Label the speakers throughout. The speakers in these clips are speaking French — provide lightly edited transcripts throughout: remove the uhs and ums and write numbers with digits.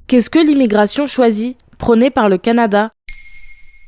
Speaker 1: Qu'est-ce que l'immigration choisie, prônée par le Canada ?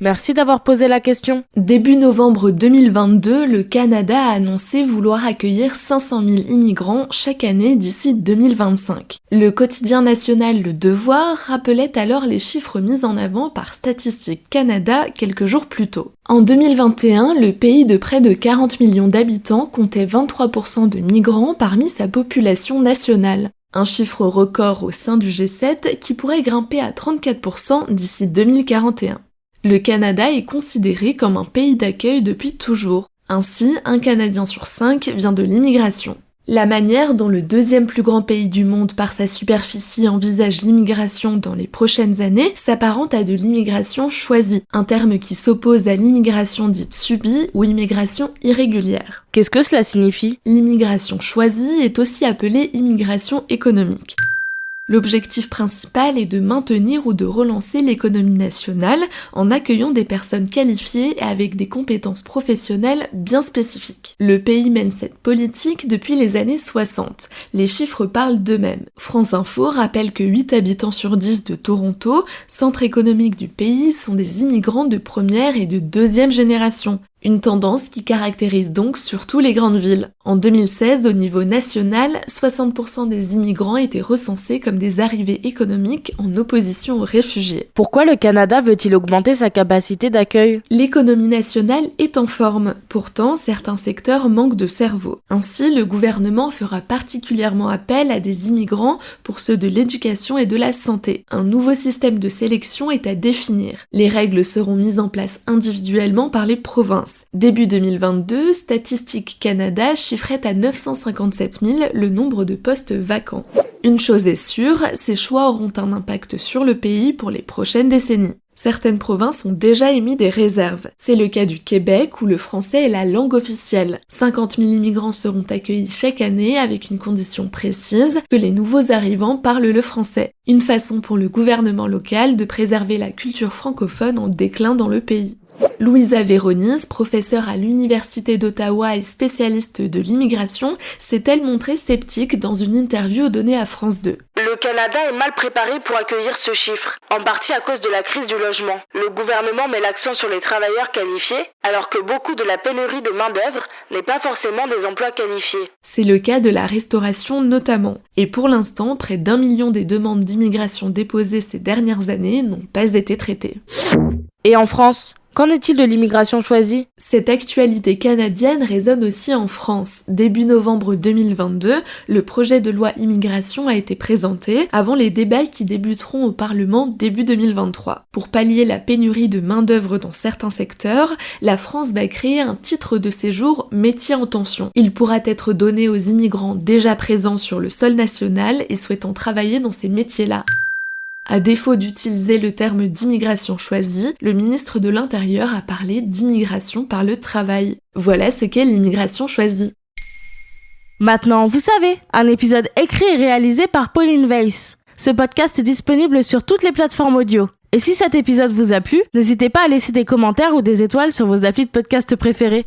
Speaker 1: Merci d'avoir posé la question.
Speaker 2: Début novembre 2022, le Canada a annoncé vouloir accueillir 500 000 immigrants chaque année d'ici 2025. Le quotidien national Le Devoir rappelait alors les chiffres mis en avant par Statistique Canada quelques jours plus tôt. En 2021, le pays de près de 40 millions d'habitants comptait 23% de migrants parmi sa population nationale. Un chiffre record au sein du G7 qui pourrait grimper à 34% d'ici 2041. Le Canada est considéré comme un pays d'accueil depuis toujours. Ainsi, un Canadien sur 5 vient de l'immigration. La manière dont le deuxième plus grand pays du monde par sa superficie envisage l'immigration dans les prochaines années s'apparente à de l'immigration choisie, un terme qui s'oppose à l'immigration dite subie ou immigration irrégulière.
Speaker 1: Qu'est-ce que cela signifie ?
Speaker 2: L'immigration choisie est aussi appelée immigration économique. L'objectif principal est de maintenir ou de relancer l'économie nationale en accueillant des personnes qualifiées et avec des compétences professionnelles bien spécifiques. Le pays mène cette politique depuis les années 60. Les chiffres parlent d'eux-mêmes. France Info rappelle que 8 habitants sur 10 de Toronto, centre économique du pays, sont des immigrants de première et de deuxième génération. Une tendance qui caractérise donc surtout les grandes villes. En 2016, au niveau national, 60% des immigrants étaient recensés comme des arrivées économiques en opposition aux réfugiés.
Speaker 1: Pourquoi le Canada veut-il augmenter sa capacité d'accueil ?
Speaker 2: L'économie nationale est en forme. Pourtant, certains secteurs manquent de cerveau. Ainsi, le gouvernement fera particulièrement appel à des immigrants pour ceux de l'éducation et de la santé. Un nouveau système de sélection est à définir. Les règles seront mises en place individuellement par les provinces. Début 2022, Statistique Canada chiffrait à 957 000 le nombre de postes vacants. Une chose est sûre, ces choix auront un impact sur le pays pour les prochaines décennies. Certaines provinces ont déjà émis des réserves. C'est le cas du Québec où le français est la langue officielle. 50 000 immigrants seront accueillis chaque année avec une condition précise, que les nouveaux arrivants parlent le français. Une façon pour le gouvernement local de préserver la culture francophone en déclin dans le pays. Louisa Véronis, professeure à l'Université d'Ottawa et spécialiste de l'immigration, s'est-elle montrée sceptique dans une interview donnée à France 2.
Speaker 1: Le Canada est mal préparé pour accueillir ce chiffre, en partie à cause de la crise du logement. Le gouvernement met l'accent sur les travailleurs qualifiés, alors que beaucoup de la pénurie de main-d'œuvre n'est pas forcément des emplois qualifiés.
Speaker 2: C'est le cas de la restauration notamment. Et pour l'instant, près d'1 million des demandes d'immigration déposées ces dernières années n'ont pas été traitées.
Speaker 1: Et en France ? Qu'en est-il de l'immigration choisie ?
Speaker 2: Cette actualité canadienne résonne aussi en France. Début novembre 2022, le projet de loi immigration a été présenté avant les débats qui débuteront au Parlement début 2023. Pour pallier la pénurie de main-d'œuvre dans certains secteurs, la France va créer un titre de séjour métier en tension. Il pourra être donné aux immigrants déjà présents sur le sol national et souhaitant travailler dans ces métiers-là. À défaut d'utiliser le terme d'immigration choisie, le ministre de l'Intérieur a parlé d'immigration par le travail. Voilà ce qu'est l'immigration choisie.
Speaker 1: Maintenant, vous savez, un épisode écrit et réalisé par Pauline Weiss. Ce podcast est disponible sur toutes les plateformes audio. Et si cet épisode vous a plu, n'hésitez pas à laisser des commentaires ou des étoiles sur vos applis de podcast préférés.